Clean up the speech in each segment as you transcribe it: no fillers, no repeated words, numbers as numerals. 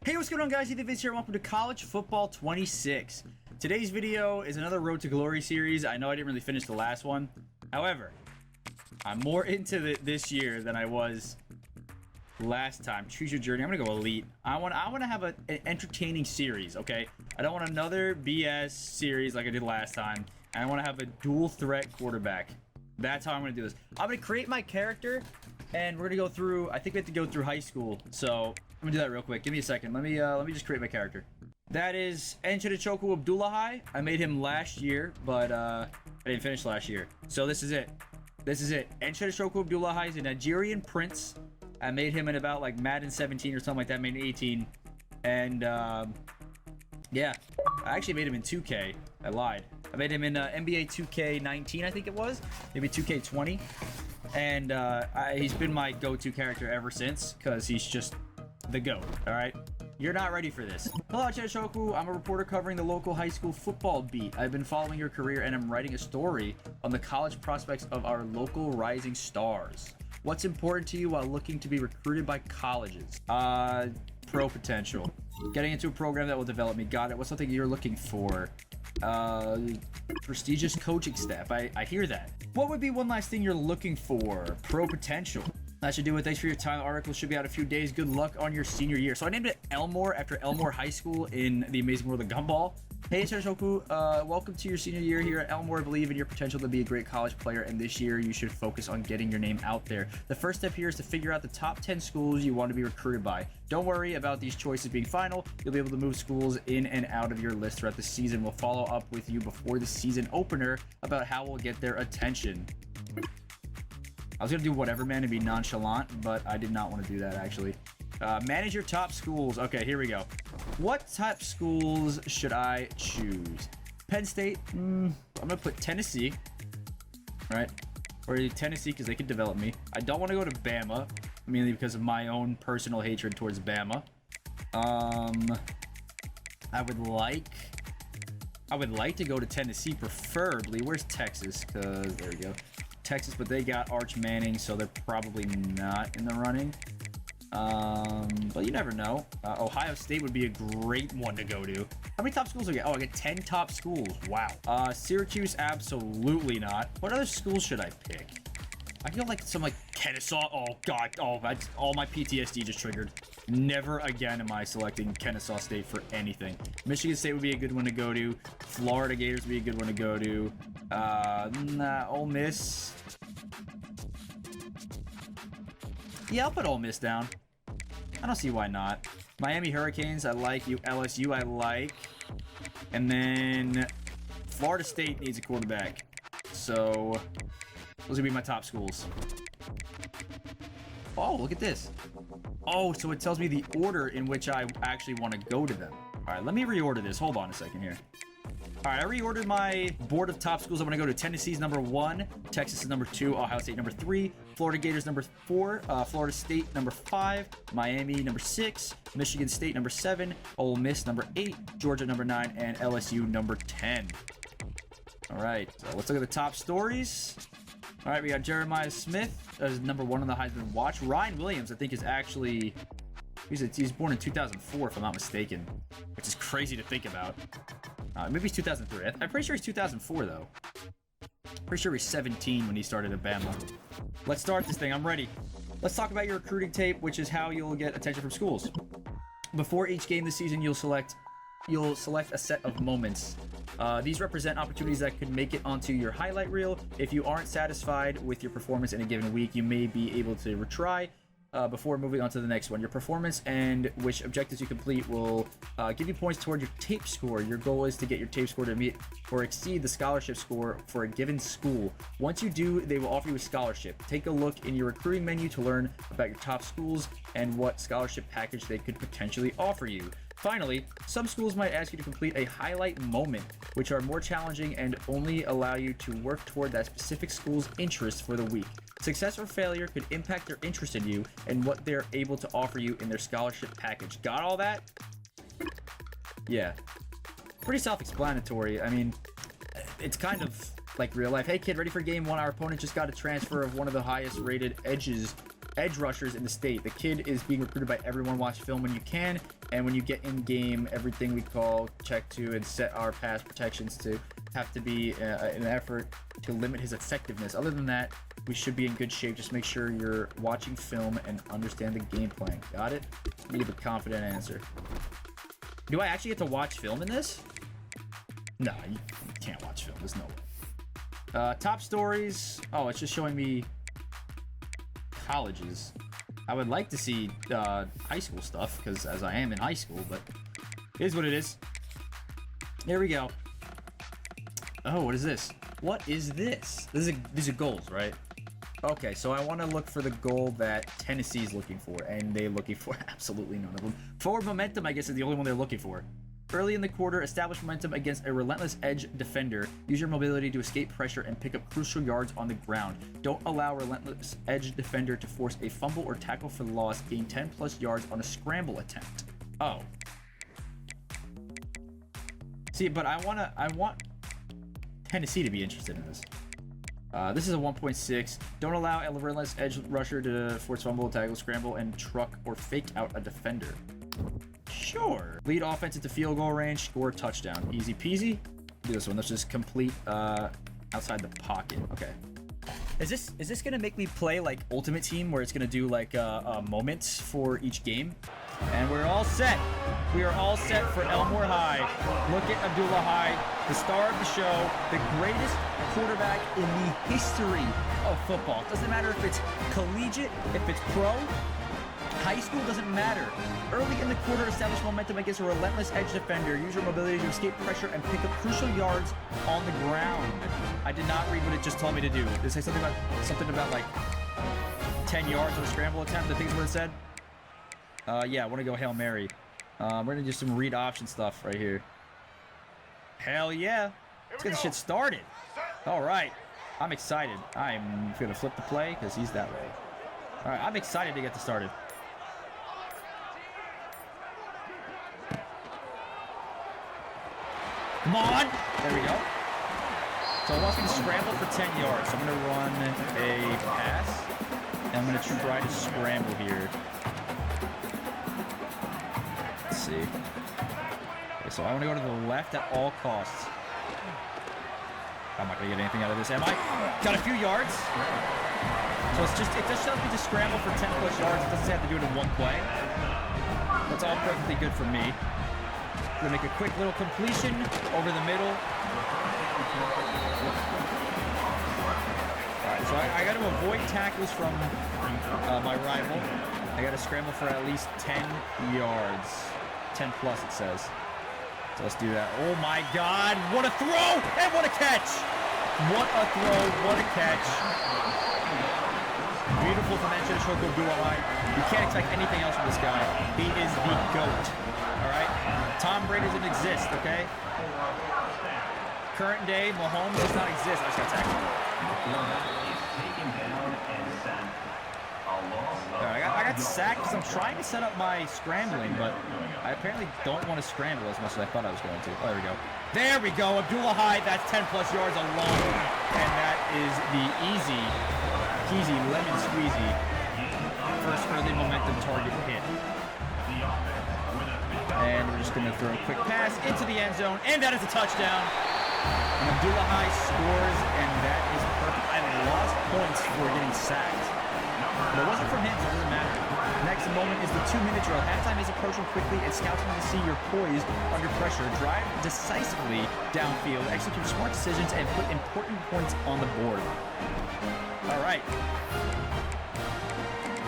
Hey, what's going on, guys? TheEthanVids here. Welcome to College Football 26. Today's video is another Road to Glory series. I know I didn't really finish the last one. However, I'm more into it this year than I was last time. Choose your journey. I'm gonna go elite. I want to have an entertaining series. Okay, I don't want another BS series like I did last time. And I want to have a dual threat quarterback. That's how I'm gonna do this. I'm gonna create my character, and we're gonna go through. I think we have to go through high school. So I'm gonna do that real quick. Give me a second. Let me just create my character. That is Nchedochukwu Abdullahi. I made him last year, but I didn't finish last year. So this is it. This is it. Nchedochukwu Abdullahi is a Nigerian prince. I made him in about like Madden 17 or something like that. I made 18, and yeah, I actually made him in 2K. I lied. I made him in NBA 2K19, I think it was, maybe 2K20, and he's been my go-to character ever since because he's just the GOAT. All right, you're not ready for this. Hello, Nchedochukwu. I'm a reporter covering the local high school football beat. I've been following your career, and I'm writing a story on the college prospects of our local rising stars. What's important to you while looking to be recruited by colleges? Pro potential. Getting into a program that will develop me. Got it. What's something you're looking for? Prestigious coaching staff. I hear that. What would be one last thing you're looking for? Pro potential. That should do it. Thanks for your time. The article should be out in a few days. Good luck on your senior year. So I named it Elmore after Elmore High School in The Amazing World of Gumball. Hey, Nchedochukwu, welcome to your senior year here at Elmore. I believe in your potential to be a great college player, and this year you should focus on getting your name out there. The first step here is to figure out the top 10 schools you want to be recruited by. Don't worry about these choices being final. You'll be able to move schools in and out of your list throughout the season. We'll follow up with you before the season opener about how we'll get their attention. I was gonna do whatever, man, and be nonchalant, but I did not want to do that, actually. Manage your top schools. Okay, here we go. What type of schools should I choose? Penn State. I'm gonna put Tennessee. All right, or Tennessee because they could develop me. I don't want to go to Bama, mainly because of my own personal hatred towards Bama. I would like to go to Tennessee, preferably. Where's Texas? Because there we go. Texas, but they got Arch Manning, so they're probably not in the running. But you never know. Ohio State would be a great one to go to. How many top schools do I get? Oh, I get 10 top schools. Wow. Syracuse, absolutely not. What other schools should I pick? I feel like some like Kennesaw. Oh god. Oh, that's all my PTSD just triggered. Never again am I selecting Kennesaw State for anything. Michigan State would be a good one to go to. Florida Gators would be a good one to go to. Ole Miss. Yeah, I'll put Ole Miss down. I don't see why not. Miami Hurricanes, I like. LSU, I like. And then Florida State needs a quarterback. So those would be my top schools. Oh, look at this. Oh, so it tells me the order in which I actually want to go to them. All right, let me reorder this. Hold on a second here. All right, I reordered my board of top schools. I'm going to go to Tennessee's number 1, Texas is number 2, Ohio State number 3, Florida Gators number 4, Florida State number 5, Miami number 6, Michigan State number 7, Ole Miss number 8, Georgia number 9, and LSU number 10. All right, so let's look at the top stories. All right, we got Jeremiah Smith as number 1 on the Heisman Watch. Ryan Williams, I think, is actually... He's born in 2004, if I'm not mistaken, which is crazy to think about. Maybe he's 2003. I'm pretty sure he's 2004, though. Pretty sure he's 17 when he started at Bama. Let's start this thing. I'm ready. Let's talk about your recruiting tape, which is how you'll get attention from schools. Before each game this season, you'll select a set of moments. These represent opportunities that could make it onto your highlight reel. If you aren't satisfied with your performance in a given week, you may be able to retry before moving on to the next one. Your performance and which objectives you complete will give you points toward your tape score. Your goal is to get your tape score to meet or exceed the scholarship score for a given school. Once you do, they will offer you a scholarship. Take a look in your recruiting menu to learn about your top schools and what scholarship package they could potentially offer you. Finally, some schools might ask you to complete a highlight moment, which are more challenging and only allow you to work toward that specific school's interests for the week. Success or failure could impact their interest in you and what they're able to offer you in their scholarship package. Got all that? Yeah. Pretty self-explanatory. I mean, it's kind of like real life. Hey kid, ready for game 1? Our opponent just got a transfer of one of the highest rated edge rushers in the state. The kid is being recruited by everyone. Watch film when you can And when you get in game, everything we call check to and set our pass protections to have to be an effort to limit his effectiveness. Other than that, we should be in good shape. Just make sure you're watching film and understand the game plan. Got it? Leave a confident answer. Do I actually get to watch film in this? No, you can't watch film. There's no way. Top stories. Oh, it's just showing me colleges. I would like to see high school stuff, because as I am in high school, but it is what it is. Here we go. Oh, what is this? What is this? These are goals, right? Okay, so I want to look for the goal that Tennessee's looking for, and they're looking for absolutely none of them. Forward momentum, I guess, is the only one they're looking for. Early in the quarter, establish momentum against a relentless edge defender. Use your mobility to escape pressure and pick up crucial yards on the ground. Don't allow relentless edge defender to force a fumble or tackle for loss. Gain 10 plus yards on a scramble attempt. Oh. See, but I want Tennessee to be interested in this. This is a 1.6. Don't allow a relentless edge rusher to force fumble, tackle, scramble, and truck or fake out a defender. Sure. Lead offense into field goal range, score touchdown. Easy peasy. Do this one. Let's just complete outside the pocket. Okay. Is this gonna make me play like Ultimate Team, where it's gonna do like moments for each game? And we're all set. We are all set for Elmore High. Look at Abdullahi, the star of the show, the greatest quarterback in the history of football. Doesn't matter if it's collegiate, if it's pro, high school, doesn't matter. Early in the quarter, establish momentum against a relentless edge defender. Use your mobility to escape pressure and pick up crucial yards on the ground. I did not read what it just told me to do. Did it say something about like 10 yards on a scramble attempt? I think is what it said. Yeah, I want to go Hail Mary. We're gonna do some read option stuff right here. Hell yeah. Let's get this shit started. All right. I'm excited. I'm gonna flip the play because he's that way. All right, I'm excited to get this started. Come on! There we go. So it wants me to scramble for 10 yards. So I'm going to run a pass. And I'm going to try to scramble here. Let's see. Okay, so I want to go to the left at all costs. I'm not going to get anything out of this, am I? Got a few yards. So it just tells me to scramble for 10 plus yards. It doesn't have to do it in one play. That's all perfectly good for me. Gonna make a quick little completion over the middle. Alright, so I got to avoid tackles from my rival. I got to scramble for at least 10 yards. 10 plus, it says. So let's do that. Oh my god, what a throw! And what a catch! What a throw, what a catch. Beautiful from Nchedochukwu Abdullahi. You can't expect anything else from this guy. He is the GOAT. Alright? Tom Brady doesn't exist, okay? Current day, Mahomes does not exist. I just got tackled. Alright, I got sacked because I'm trying to set up my scrambling, but I apparently don't want to scramble as much as I thought I was going to. Oh, there we go. There we go. Abdullahi, that's 10 plus yards alone. And that is the easy peasy lemon squeezy first early momentum target hit. And we're just going to throw a quick pass into the end zone, and that is a touchdown. And Abdullahi scores, and that is perfect. I lost points for getting sacked. But it wasn't from him, so it doesn't matter. Next moment is the 2-minute drill. Halftime is approaching quickly, and scouts want to see your poise under pressure. Drive decisively downfield, execute smart decisions, and put important points on the board. All right.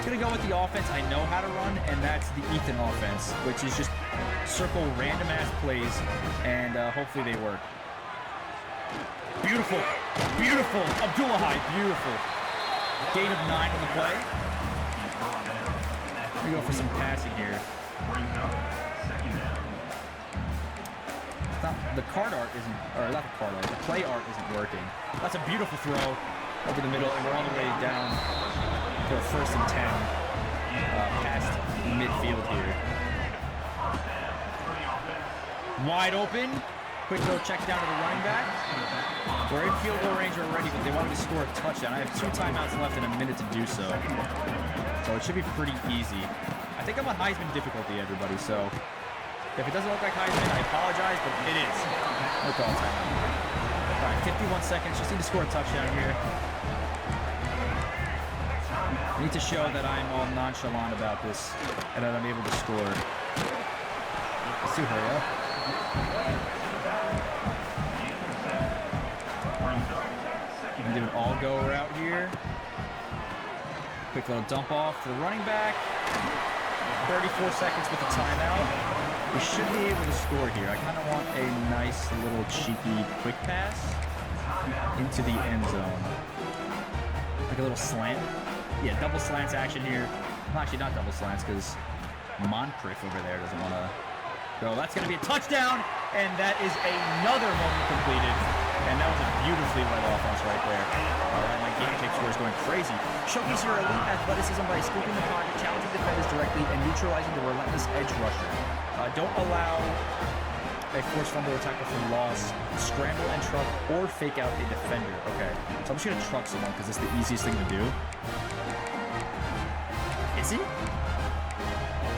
Gonna go with the offense I know how to run, and that's the Ethan offense, which is just circle random ass plays, and hopefully they work. Beautiful, beautiful, Abdullahi, beautiful. Gain of 9 on the play. We go for some passing here. The card art isn't, or not the card art, the play art isn't working. That's a beautiful throw over the middle, and we're all the way down for a 1st and 10 past midfield here. Wide open. Quick little check down to the running back. We're in field goal range already, but they wanted to score a touchdown. I have 2 timeouts left and a minute to do so. So it should be pretty easy. I think I'm on Heisman difficulty, everybody, so If it doesn't look like Heisman, I apologize, but it is. No call timeout. All right, 51 seconds. Just need to score a touchdown here. I need to show that I'm all nonchalant about this and that I'm able to score. Let's do hurry up. I'm gonna do an all-go route here. Quick little dump off to the running back. 34 seconds with the timeout. We should be able to score here. I kind of want a nice little cheeky quick pass into the end zone. Like a little slant. Yeah, double slants action here. Well, actually, not double slants because Moncrief over there doesn't want to go. That's going to be a touchdown, and that is another moment completed. And that was a beautifully led offense right there. All right, my game kick score is going crazy. Showcase your elite athleticism by scooping the pocket, challenging defenders directly, and neutralizing the relentless edge rusher. Don't allow a forced fumble or tackle for loss, scramble and truck, or fake out a defender. Okay, so I'm just going to truck someone because it's the easiest thing to do. Is it? I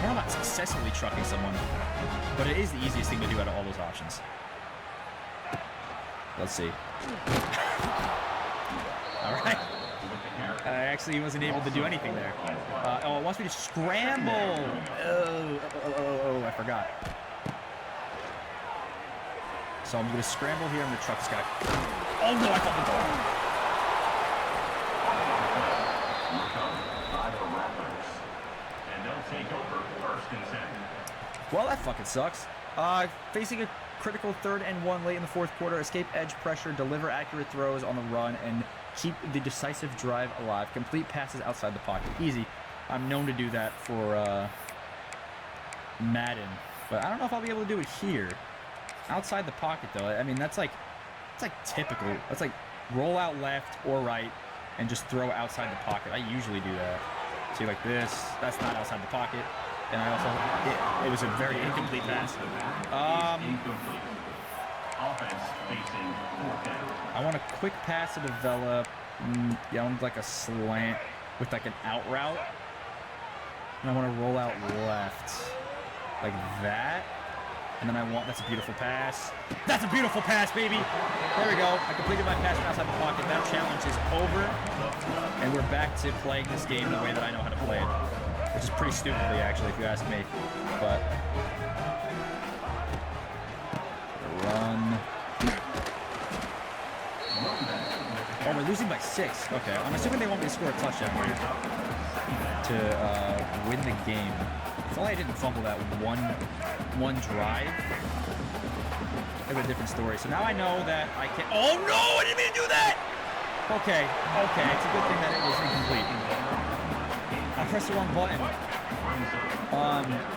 don't know about successfully trucking someone, but it is the easiest thing to do out of all those options. Let's see. All right. Actually, he wasn't able to do anything there. Oh, it wants me to scramble. Oh, I forgot. So I'm going to scramble here. I'm going to truck this guy. Oh, no, I caught the ball. Well, that fucking sucks. Facing a critical 3rd and 1 late in the 4th quarter, escape edge pressure, deliver accurate throws on the run, and keep the decisive drive alive. Complete passes outside the pocket. Easy. I'm known to do that for Madden, but I don't know if I'll be able to do it here. Outside the pocket, though. I mean, that's like typical. That's like roll out left or right and just throw outside the pocket. I usually do that. See, like this. That's not outside the pocket. And I also, it was a very incomplete pass. I want a quick pass to develop. Yeah, I want like a slant with like an out route. And I want to roll out left. Like that. And then I want, that's a beautiful pass. That's a beautiful pass, baby. There we go. I completed my pass from outside the pocket. That challenge is over. And we're back to playing this game the way that I know how to play it. Which is pretty stupidly, actually, if you ask me. But run. Oh, we're losing by 6. Okay, I'm assuming they want me to score a touchdown here to win the game. If only I didn't fumble that one drive, it would be a different story. So now I know that I can. Oh no! I didn't mean to do that. Okay. It's a good thing that it was incomplete. I pressed the wrong button.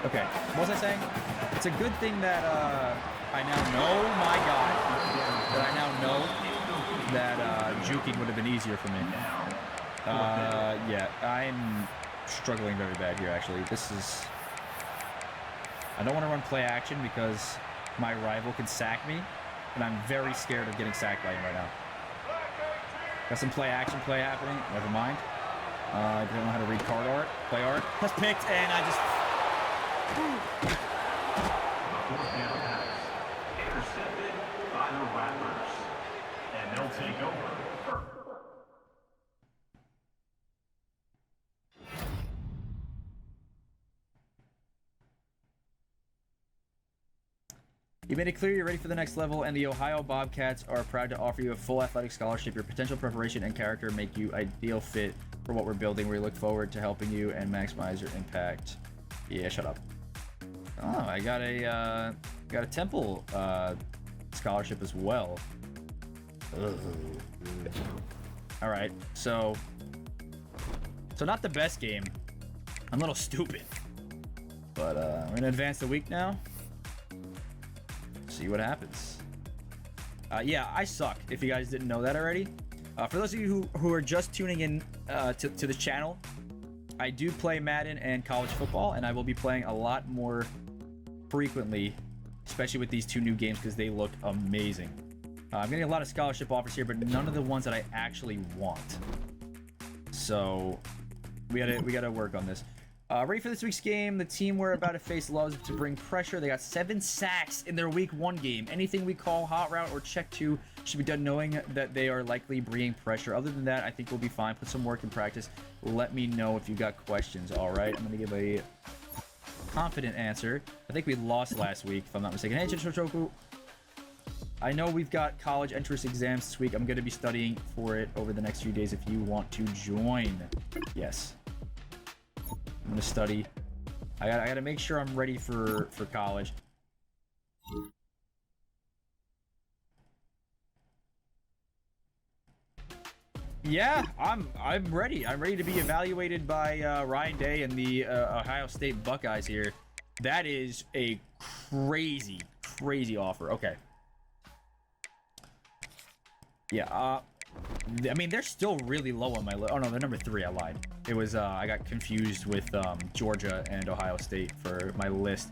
Okay. What was I saying? It's a good thing that I now know, my God, that I now know that juking would have been easier for me. Yeah, I'm struggling very bad here, actually. This is... I don't want to run play action because my rival can sack me, and I'm very scared of getting sacked by him right now. Got some play action play happening. Never mind. I don't know how to read card art. Play art. That's picked, and I just... Intercepted by the Raptors. And they'll take over. You made it clear you're ready for the next level, and the Ohio Bobcats are proud to offer you a full athletic scholarship. Your potential preparation and character make you ideal fit for what we're building. We look forward to helping you and maximize your impact. Yeah, shut up. Oh, I got a Temple scholarship as well. Ugh. All right, so not the best game. I'm a little stupid, but we're gonna advance the week now. See what happens. Yeah, I suck, if you guys didn't know that already. For those of you who are just tuning in to the channel, I do play Madden and college football, and I will be playing a lot more frequently, especially with these two new games because they look amazing. I'm getting a lot of scholarship offers here, but none of the ones that I actually want. So we gotta work on this. Ready for this week's game. The team we're about to face loves to bring pressure. They got 7 sacks in their week 1 game. Anything we call hot route or check 2 should be done knowing that they are likely bringing pressure. Other than that, I think we'll be fine. Put some work in practice. Let me know if you got questions. All right, I'm going to give a confident answer. I think we lost last week, if I'm not mistaken. Hey, Nchedochukwu. I know we've got college entrance exams this week. I'm going to be studying for it over the next few days if you want to join. Yes. I'm gonna study. I gotta make sure I'm ready for college. Yeah, I'm ready. I'm ready to be evaluated by Ryan Day and the Ohio State Buckeyes here. That is a crazy offer. Okay. Yeah. I mean, they're still really low on my list. Oh, no, they're number 3. I lied. It was, I got confused with Georgia and Ohio State for my list.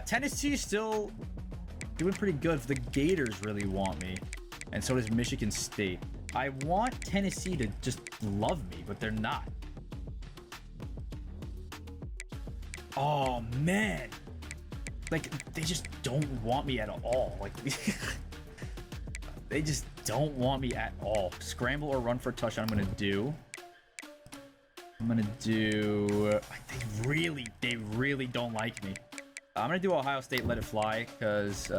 Tennessee is still doing pretty good. The Gators really want me. And so does Michigan State. I want Tennessee to just love me, but they're not. Oh, man. Like, they just don't want me at all. Like... They just don't want me at all. Scramble or run for a touchdown. I'm gonna do. They really don't like me. I'm gonna do Ohio State. Let it fly, because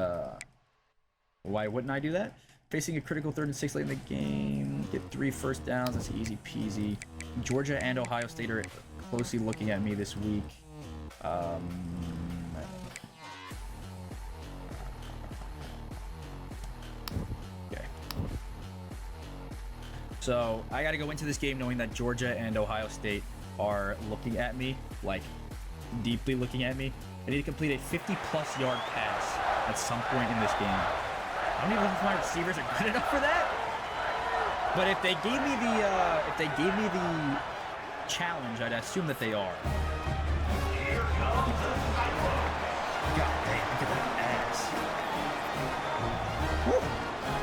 why wouldn't I do that? Facing a critical 3rd and 6 late in the game. Get 3 first downs. That's easy peasy. Georgia and Ohio State are closely looking at me this week. So I got to go into this game knowing that Georgia and Ohio State are looking at me, like deeply looking at me. I need to complete a 50-plus yard pass at some point in this game. I don't even know if my receivers are good enough for that. But if they gave me the challenge, I'd assume that they are. God damn, look at that ass. Woo.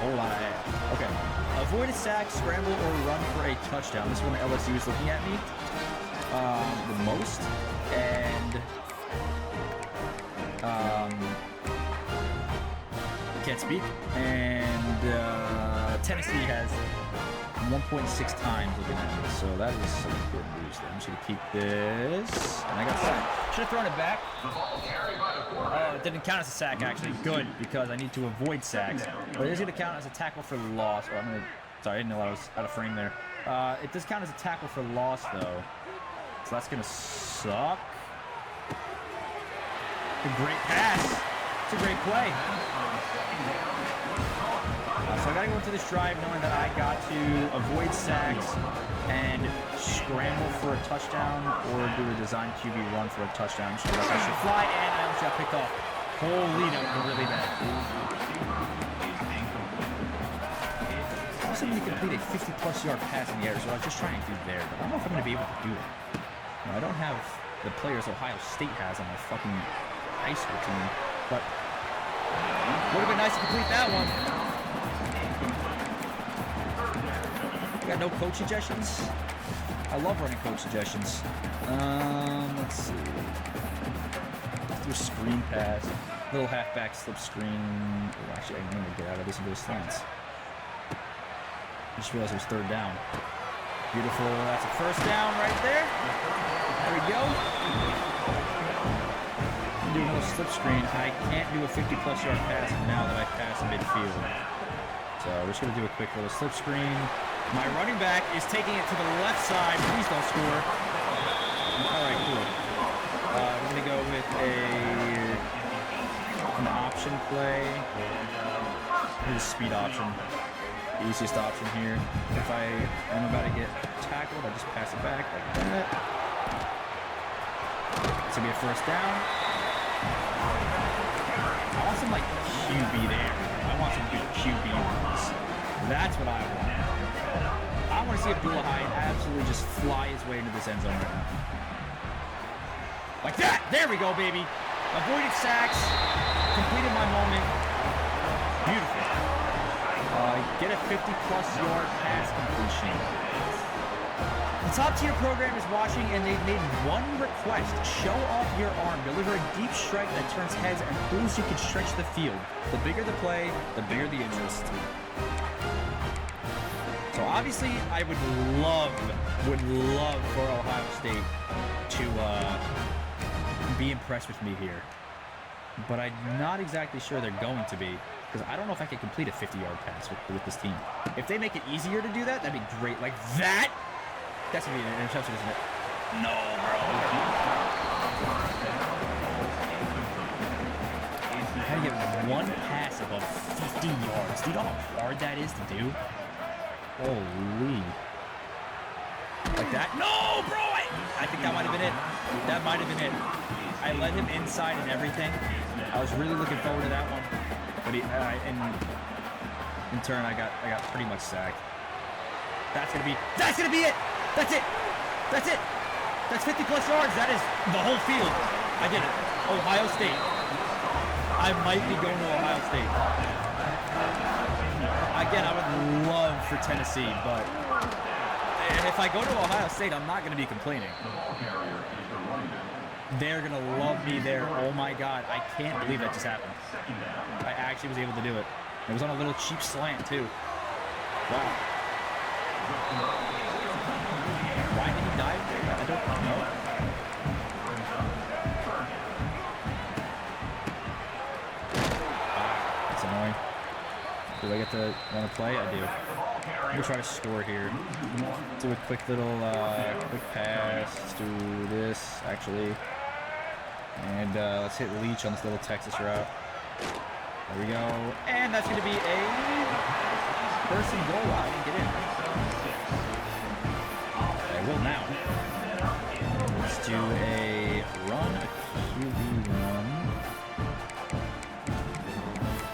Whole lot of ass. Okay. Avoid a sack, scramble, or run for a touchdown. This one LSU is looking at me the most. And can't speak. And Tennessee has 1.6 times looking at me. So that is some good news there. I'm just going to keep this. And I got sacked. Should have thrown it back. Oh, it didn't count as a sack, actually. Good, because I need to avoid sacks. But it is going to count as a tackle for loss. Or I'm going to... Sorry, I didn't know I was out of frame there. It does count as a tackle for loss, though. So that's going to suck. A great pass. It's a great play. So I got to go into this drive knowing that I got to avoid sacks and scramble for a touchdown or do a design QB run for a touchdown. So I should fly, and I almost got picked off. Holy, that was really bad. I was going to complete a 50-plus yard pass in the air, so I was just trying to do there. But I don't know if I'm going to be able to do it. You know, I don't have the players Ohio State has on my fucking high school team. But would have been nice to complete that one. Got no coach suggestions? I love running coach suggestions. Let's see. Let's do a screen pass. Little halfback slip screen. Oh, actually, I'm going to get out of this and go slants. I just realized it was 3rd down. Beautiful. That's a 1st down right there. There we go. Do another slip screen. I can't do a 50-plus yard pass now that I pass midfield. So we're just going to do a quick little slip screen. My running back is taking it to the left side. Please don't score. All right, cool. We're going to go with an option play. Here's a speed option. The easiest option here. If I am about to get tackled, I just pass it back like that. It's going to be a 1st down. I want some, like, QB there. I want some good QB runs. That's what I want. I want to see Abdullahi absolutely just fly his way into this end zone right now. Like that! There we go, baby! Avoided sacks. Completed my moment. Beautiful. Get a 50-plus yard pass completion. The top tier program is watching, and they've made one request: show off your arm. Deliver a deep strike that turns heads and proves you can stretch the field. The bigger the play, the bigger the interest. So obviously, I would love for Ohio State to be impressed with me here. But I'm not exactly sure they're going to be, because I don't know if I can complete a 50-yard pass with this team. If they make it easier to do that, that'd be great. Like that? That's going to be an interception, isn't it? No, bro. How do you get one pass above 50 yards? Do you know how hard that is to do? Holy. Like that? No, bro! I think that might have been it. That might have been it. I let him inside and everything. I was really looking forward to that one. But in turn, I got pretty much sacked. That's gonna be it. That's it. That's 50 plus yards. That is the whole field. I did it. Ohio State. I might be going to Ohio State. Again, I would love for Tennessee, but if I go to Ohio State, I'm not going to be complaining. They're going to love me there. Oh my God. I can't believe that just happened. I actually was able to do it. It was on a little cheap slant, too. Wow. Why did he dive there? I don't know. That's annoying. Do I get to want to play? I do. I'm going to try to score here. Do a quick little quick pass. Let's do this, actually. And let's hit Leach on this little Texas route. There we go. And that's going to be a first and goal. I didn't get in. I will now. Let's do a run, a QB run.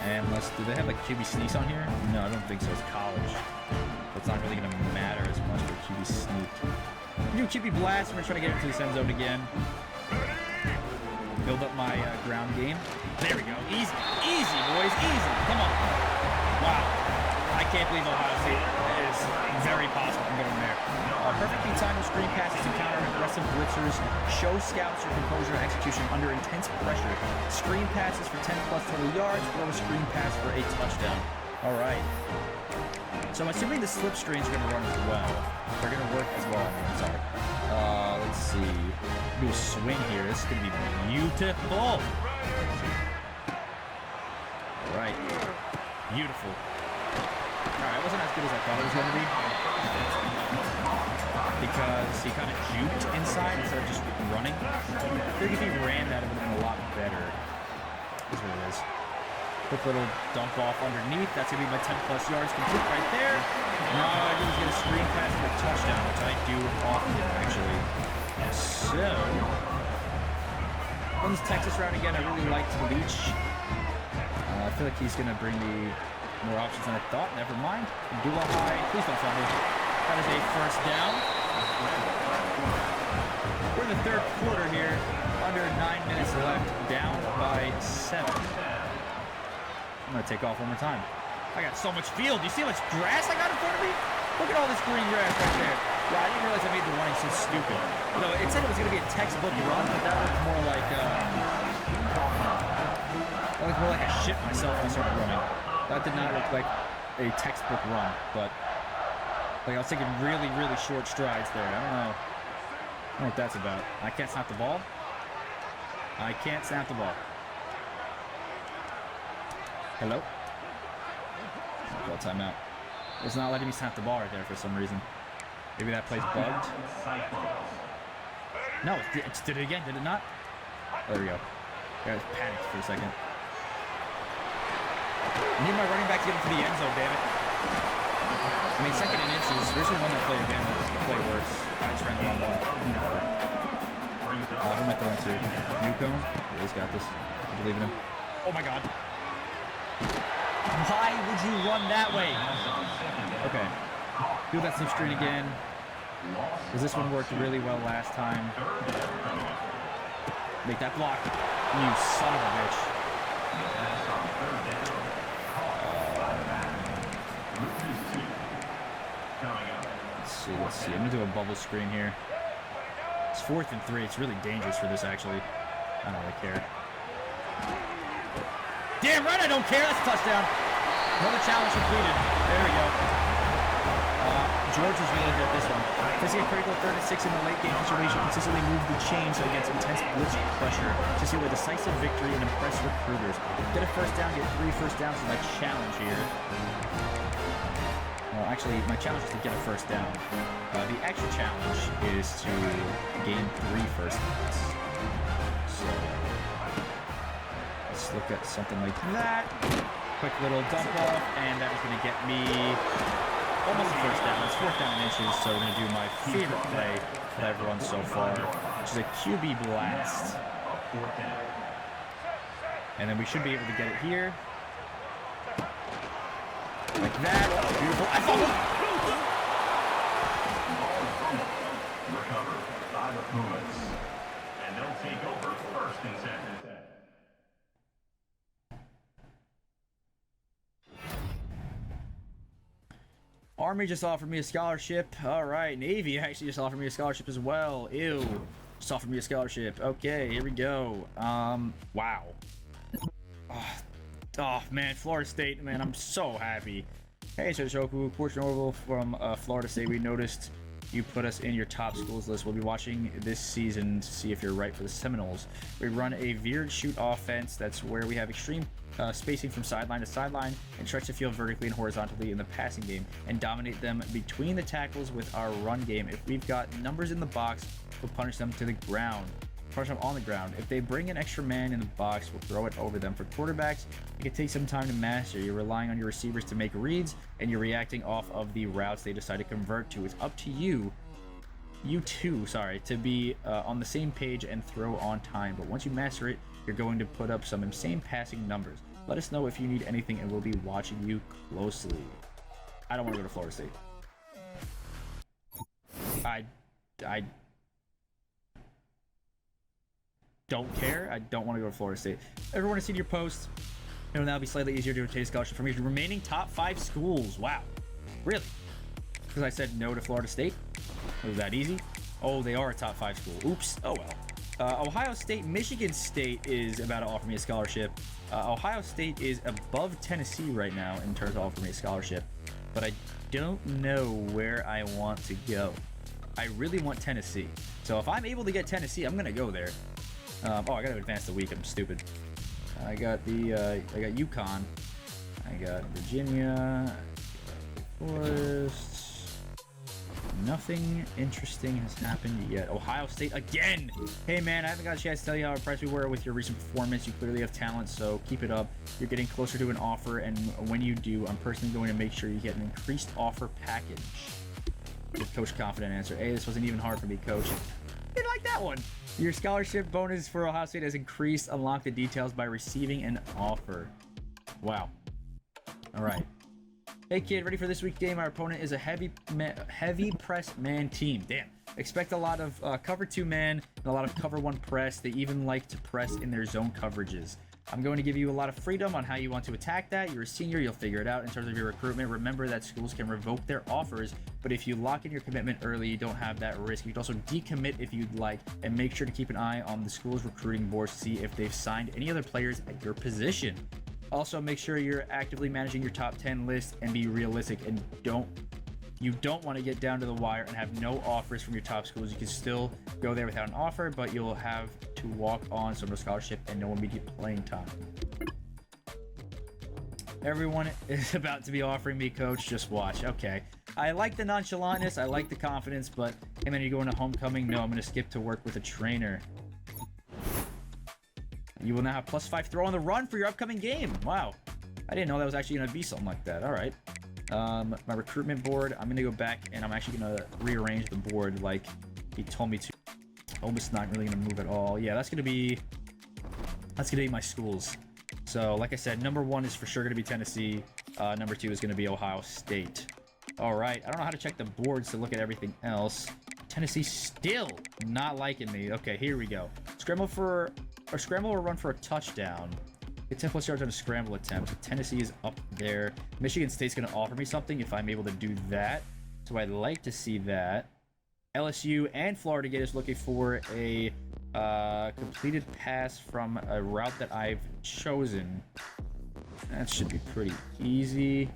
And do they have like QB sneaks on here? No, I don't think so. It's college. It's not really going to matter as much for QB sneak. Do QB blast. We're going to try to get into this end zone again. Build up my ground game. There we go. Easy. Easy, boys. Easy. Come on. Wow. I can't believe Ohio State is very possible from going there. Perfectly timed screen passes to counter aggressive blitzers. Show scouts your composure and execution under intense pressure. Screen passes for 10 plus total yards. Throw a screen pass for a touchdown. All right. So I'm assuming the slip screens are going to run as well. They're going to work as well. I'm sorry. Let's see. Do a swing here. This is going to be beautiful. All right. Beautiful. All right, it wasn't as good as I thought it was going to be. Because he kind of juked inside instead of just running. I think if he ran that, it would have been a lot better. That's what it is. Quick little dump off underneath. That's going to be my 10 plus yards complete right there. No, I didn't get a screen pass for a touchdown, which I do often, actually. So, on this Texas route again, I really liked Leach. I feel like he's going to bring me more options than I thought. Never mind. Abdullahi, please don't fumble. That is a first down. We're in the third quarter here. Under 9 minutes left. Down by 7. I'm going to take off one more time. I got so much field. Do you see how much grass I got in front of me? Look at all this green grass right there. Yeah, I didn't realize I made the running so stupid. You know, it said it was going to be a textbook run, but that looked more like, I shit myself when I started running. That did not look like a textbook run, but like I was taking really, really short strides there. I don't know what that's about. I can't snap the ball. I can't snap the ball. Hello? Ball timeout. It's not letting me snap the ball right there for some reason. Maybe that play's bugged. No, it did it again, did it not? There we go. I got panicked for a second. I need my running back to get into the end zone, damn it. I mean, second and inches. There's one that play again. Play worse. I just ran the wrong one. Who am I throwing to? Newcomb? Yeah, he's got this. I believe in him. Oh my God. Why would you run that way? Okay. Do that slip screen again. Because this one worked really well last time. Make that block. You son of a bitch. Let's Let's see. I'm gonna do a bubble screen here. It's 4th and 3. It's really dangerous for this, actually. I don't really care. Damn right I don't care. That's a touchdown. Another challenge completed. There we go. George was really good at this one. Facing a critical 3rd and 6 in the late game situation, consistently moved the chains against intense blitz pressure to seal a decisive victory and impress recruiters. Get a first down, get 3 first downs is my challenge here. Well, actually, my challenge is to get a first down. The extra challenge is to gain 3 first downs. So, let's look at something like that. Quick little dump off, and that is going to get me almost a first down. It's 4th down and inches, so we're going to do my favorite play that I've run so far, which is a QB blast. And then we should be able to get it here. Like that. Beautiful. I fumbled. Recover by the Pumas. And they'll take over 1st and 10. Army just offered me a scholarship. All right. Navy actually just offered me a scholarship as well. Ew. Just offered me a scholarship. Okay, here we go. Wow. Oh, man. Florida State, man. I'm so happy. Hey, Nchedochukwu, Portion Orville from Florida State. We noticed you put us in your top schools list. We'll be watching this season to see if you're right for the Seminoles. We run a veered shoot offense. That's where we have extreme spacing from sideline to sideline and stretch the field vertically and horizontally in the passing game and dominate them between the tackles with our run game. If we've got numbers in the box, we'll punish them to the ground. Punish them on the ground. If they bring an extra man in the box, we'll throw it over them. For quarterbacks, it can take some time to master. You're relying on your receivers to make reads, and you're reacting off of the routes they decide to convert to. It's up to you to be on the same page and throw on time. But once you master it, you're going to put up some insane passing numbers. Let us know if you need anything, and we'll be watching you closely. I don't want to go to Florida State. I don't care. I don't want to go to Florida State. Everyone has seen your post. It will now be slightly easier to obtain a scholarship from your remaining top 5 schools. Wow. Really? Because I said no to Florida State? Was that easy? Oh, they are a top 5 school. Oops. Oh, well. Ohio State, Michigan State is about to offer me a scholarship. Ohio State is above Tennessee right now in terms of offering me a scholarship. But I don't know where I want to go. I really want Tennessee. So if I'm able to get Tennessee, I'm going to go there. Oh, I got to advance the week. I'm stupid. I got UConn. I got Virginia. Forest. Nothing interesting has happened yet. Ohio State again. Hey, man, I haven't got a chance to tell you how impressed we were with your recent performance. You clearly have talent, so keep it up. You're getting closer to an offer, and when you do, I'm personally going to make sure you get an increased offer package. Give Coach confident answer. Hey, this wasn't even hard for me, Coach. Didn't like that one. Your scholarship bonus for Ohio State has increased. Unlock the details by receiving an offer. Wow. All right. Hey, kid, ready for this week's game? Our opponent is a heavy press man team. Damn. Expect a lot of cover 2 man and a lot of cover 1 press. They even like to press in their zone coverages. I'm going to give you a lot of freedom on how you want to attack that. You're a senior, you'll figure it out. In terms of your recruitment, remember that schools can revoke their offers, but if you lock in your commitment early, you don't have that risk. You can also decommit if you'd like, and make sure to keep an eye on the school's recruiting boards to see if they've signed any other players at your position. Also, make sure you're actively managing your top 10 list and be realistic, and you don't want to get down to the wire and have no offers from your top schools. You can still go there without an offer, but you'll have to walk on some scholarship and no immediate playing time. Everyone is about to be offering me, Coach. Just watch. Okay. I like the nonchalantness. I like the confidence, but hey, man, you going to homecoming? No, I'm going to skip to work with a trainer. You will now have +5 throw on the run for your upcoming game. Wow. I didn't know that was actually going to be something like that. All right. My recruitment board, I'm going to go back and I'm actually going to rearrange the board like he told me to. Almost not really going to move at all. Yeah, that's going to be my schools. So, like I said, number 1 is for sure going to be Tennessee. Number 2 is going to be Ohio State. All right. I don't know how to check the boards to look at everything else. Tennessee still not liking me. Okay, here we go. Scramble or run for a touchdown. Get 10 plus yards on a scramble attempt. Tennessee is up there. Michigan State's going to offer me something if I'm able to do that. So I'd like to see that. LSU and Florida Gators looking for a completed pass from a route that I've chosen. That should be pretty easy.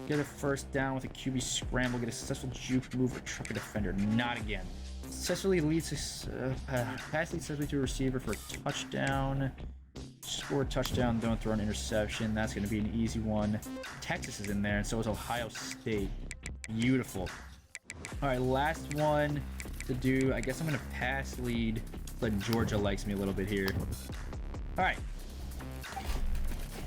Get a first down with a QB scramble. Get a successful juke move or truck a defender. Not again. Successfully leads pass leads successfully to a receiver for a touchdown. Score a touchdown, don't throw an interception. That's going to be an easy one. Texas is in there, and so is Ohio State. Beautiful. All right, last one to do. I guess I'm going to pass lead, but Georgia likes me a little bit here. All right.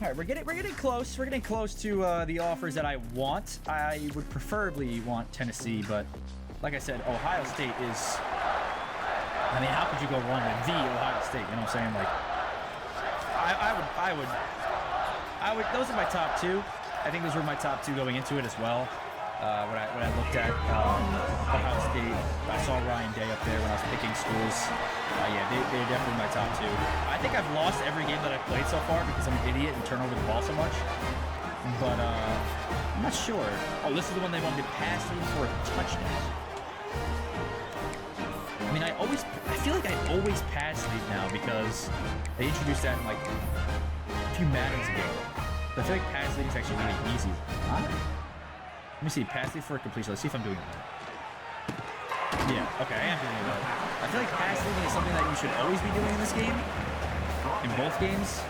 All right, we're getting close. We're getting close to the offers that I want. I would preferably want Tennessee, but like I said, Ohio State is. I mean, how could you go wrong with the Ohio State? You know what I'm saying? Like, I would. Those are my top two. I think those were my top two going into it as well. When I looked at Ohio State, I saw Ryan Day up there when I was picking schools. Yeah, they're definitely my top two. I think I've lost every game that I've played so far because I'm an idiot and turn over the ball so much. But I'm not sure. Oh, this is the one they wanted to pass me for a touchdown. I mean, I feel like I always pass lead now because they introduced that in like a few Maddens ago. But I feel like pass lead is actually really easy. Huh? Let me see, pass lead for a completion. Let's see if I'm doing it right. Yeah, okay, I am doing it right. I feel like pass leading is something that you should always be doing in this game. In both games.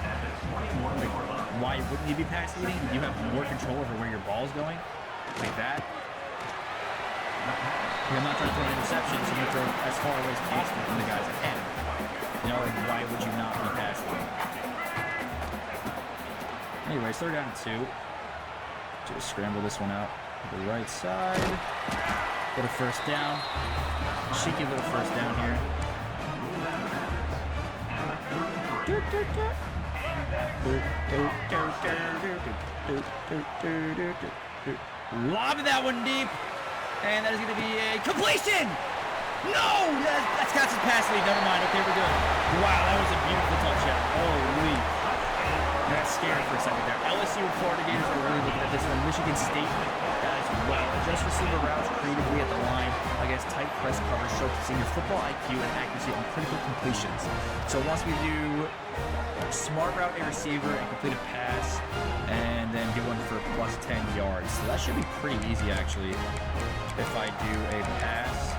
Like, why wouldn't you be pass leading? You have more control over where your ball is going. Like that. I'm not trying to throw an interception, so you throw as far away as possible from the guys ahead. You know, like, why would you not be pass leading? Anyways, third down and 2. Just scramble this one out to the right side. Get a first down. Cheeky little first down here. Lob that one deep. And that is going to be a completion! No! That's got some pass lead. Never mind. Okay, we're good. Wow, that was a beautiful touchdown. Holy. Got scared for a second there. LSU and Florida Gators are really looking at this one. Michigan State as well. Just receiver routes creatively at the line against tight press coverage, showcasing your football IQ and accuracy on critical completions. So once we do smart route a receiver and complete a pass, and then do one for plus 10 yards. So that should be pretty easy actually. If I do a pass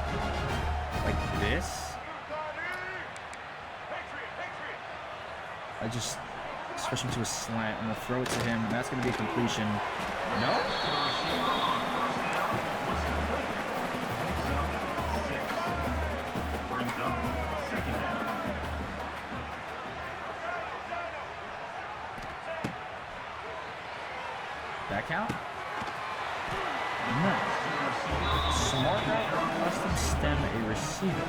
like this, I just switch him to a slant. I'm gonna throw it to him, and that's gonna be a completion. No? That count? No. Smart route or custom stem a receiver.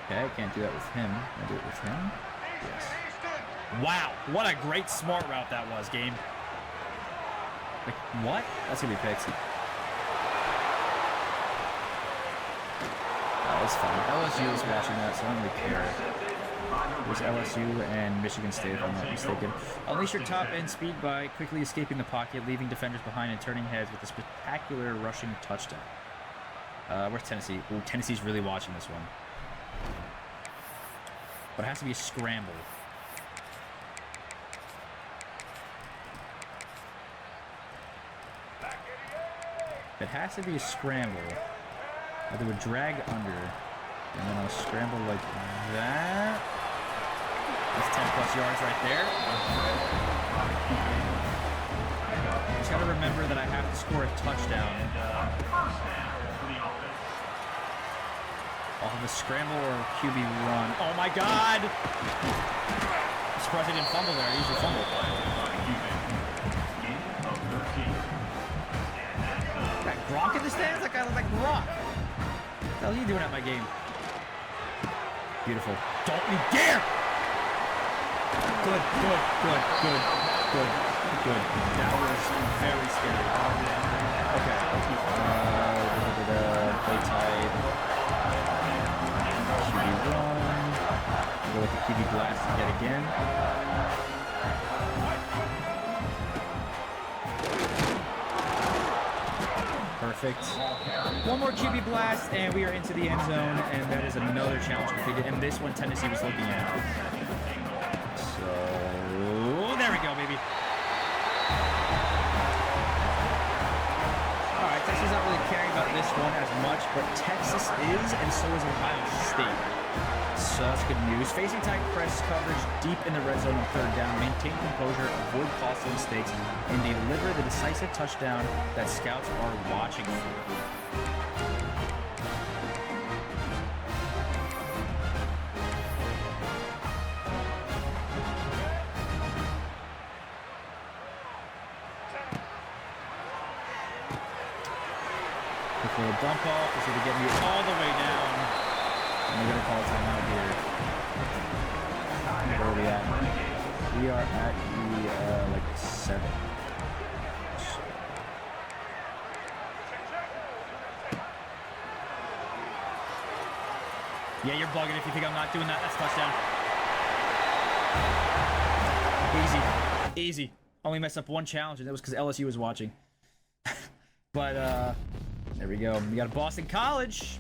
Okay, I can't do that with him. Can I do it with him? Yes. Wow, what a great smart route that was, game. Like, what? That's gonna be Pixie. That was fun. LSU was watching that, so I don't really care. It was LSU and Michigan State, if I'm not mistaken. Unleash your top end speed by quickly escaping the pocket, leaving defenders behind and turning heads with a spectacular rushing touchdown. Where's Tennessee? Ooh, Tennessee's really watching this one. But it has to be a scramble. It has to be a scramble. I do a drag under, and then I'll scramble like that. That's 10 plus yards right there. Just gotta remember that I have to score a touchdown off of a scramble or a QB run. Oh my God! I'm surprised I didn't fumble there. I usually fumble. Got Gronk in the stands? That guy looks like Gronk. What the hell are you doing at my game? Beautiful. Don't you dare! Good. That was very scary. Okay. Play tight. QB run. Go with the QB blast yet again. Perfect. One more QB blast, and we are into the end zone, and that is another challenge completed. And this one Tennessee was looking at. So there we go, baby. All right, Texas not really caring about this one as much, but Texas is, and so is Ohio State. So that's good news. Facing tight press coverage deep in the red zone on third down, maintain composure, avoid costly mistakes, and deliver the decisive touchdown that scouts are watching for. Quick little dump off. This will get me all the way down. And we're going to call a timeout here. Where are we at? We are at the, like, 7. Yeah, you're bugging if you think I'm not doing that. That's touchdown. Easy. Easy. Only messed up one challenge, and that was because LSU was watching. But, there we go. We got Boston College.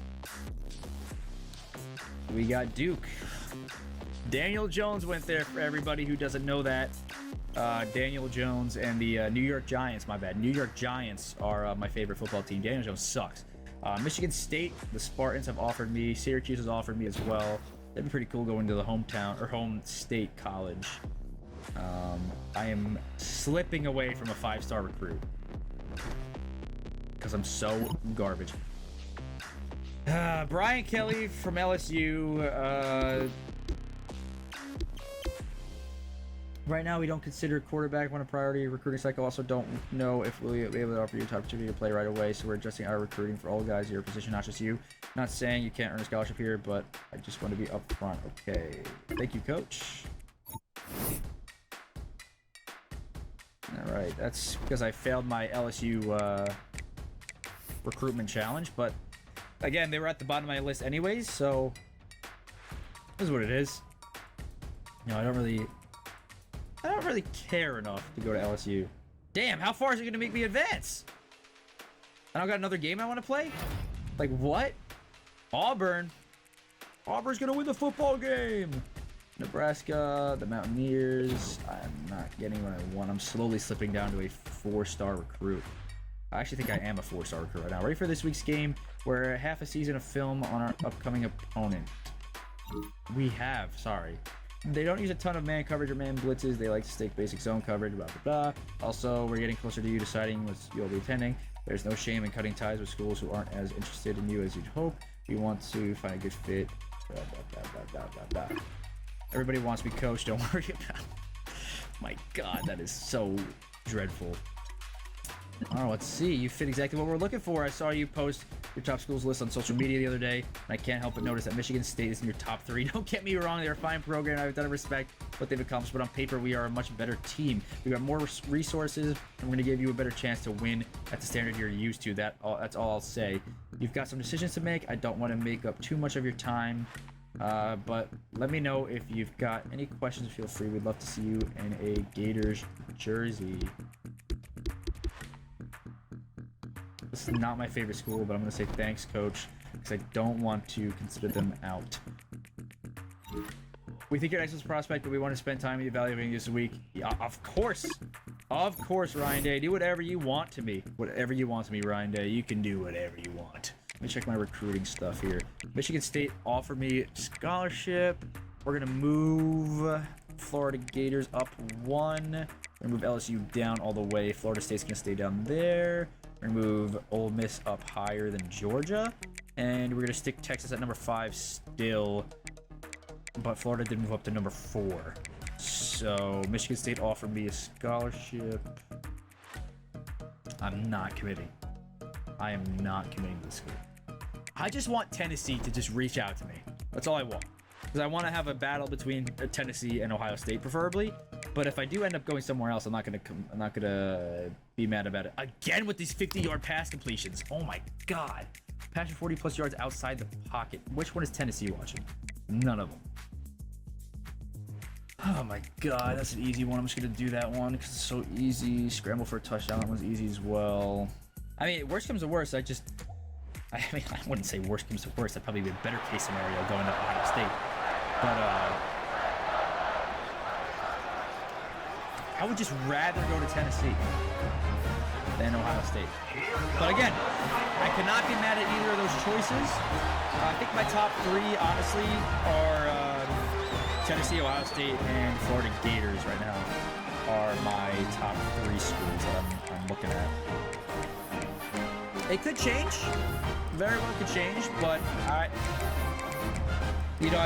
We got Duke. Daniel Jones went there for everybody who doesn't know that. Daniel Jones and the New York Giants, my bad. New York Giants are my favorite football team. Daniel Jones sucks. Michigan State, the Spartans have offered me. Syracuse has offered me as well. That'd be pretty cool going to the hometown or home state college. I am slipping away from a 5-star recruit because I'm so garbage. Brian Kelly from LSU. Right now, we don't consider quarterback one a priority recruiting cycle. Also, don't know if we'll be able to offer you an opportunity to play right away. So we're adjusting our recruiting for all guys in your position, not just you. Not saying you can't earn a scholarship here, but I just want to be upfront. Okay. Thank you, coach. All right. That's because I failed my LSU recruitment challenge, but again, they were at the bottom of my list anyways, so this is what it is. No, I don't really care enough to go to LSU. Damn, how far is it going to make me advance? I don't got another game I want to play? Like, what? Auburn. Auburn's going to win the football game. Nebraska, the Mountaineers. I'm not getting what I want. I'm slowly slipping down to a 4-star recruit. I actually think I am a 4-star recruit right now. Ready for this week's game? We're half a season of film on our upcoming opponent. We have, sorry. They don't use a ton of man coverage or man blitzes. They like to stick basic zone coverage, blah, blah, blah. Also, we're getting closer to you deciding what you'll be attending. There's no shame in cutting ties with schools who aren't as interested in you as you'd hope. You want to find a good fit. Blah, blah, blah, blah, blah, blah. Everybody wants me coach. Don't worry about it. My God, that is so dreadful. Oh, let's see. You fit exactly what we're looking for. I saw you post your top schools list on social media the other day, and I can't help but notice that Michigan State is in your top 3. Don't get me wrong, they're a fine program. I've done respect what they've accomplished, but on paper, we are a much better team. We've got more resources, and we're going to give you a better chance to win at the standard you're used to. That's all I'll say. You've got some decisions to make. I don't want to make up too much of your time, but let me know if you've got any questions. Feel free. We'd love to see you in a Gators jersey. This is not my favorite school, but I'm going to say thanks, coach, because I don't want to consider them out. We think you're an excellent prospect, but we want to spend time evaluating you this week. Yeah, of course. Of course, Ryan Day. Do whatever you want to me. Whatever you want to me, Ryan Day. You can do whatever you want. Let me check my recruiting stuff here. Michigan State offered me scholarship. We're going to move Florida Gators up 1. We're going to move LSU down all the way. Florida State's going to stay down there. We're going to move Ole Miss up higher than Georgia. And we're going to stick Texas at number 5 still. But Florida did move up to number 4. So Michigan State offered me a scholarship. I'm not committing. I am not committing to the school. I just want Tennessee to just reach out to me. That's all I want. Because I want to have a battle between Tennessee and Ohio State, preferably. But if I do end up going somewhere else, I'm not gonna be mad about it. Again with these 50-yard pass completions. Oh my God. Pass for 40+ yards outside the pocket. Which one is Tennessee watching? None of them. Oh my God, that's an easy one. I'm just gonna do that one because it's so easy. Scramble for a touchdown. That one's easy as well. I mean, worst comes to worst, I mean, I wouldn't say worst comes to worst. That'd probably be a better case scenario going to Ohio State. But, I would just rather go to Tennessee than Ohio State. But again, I cannot be mad at either of those choices. I think my top three, honestly, are Tennessee, Ohio State, and Florida Gators right now are my top three schools that I'm looking at. It could change. Very well could change, but I've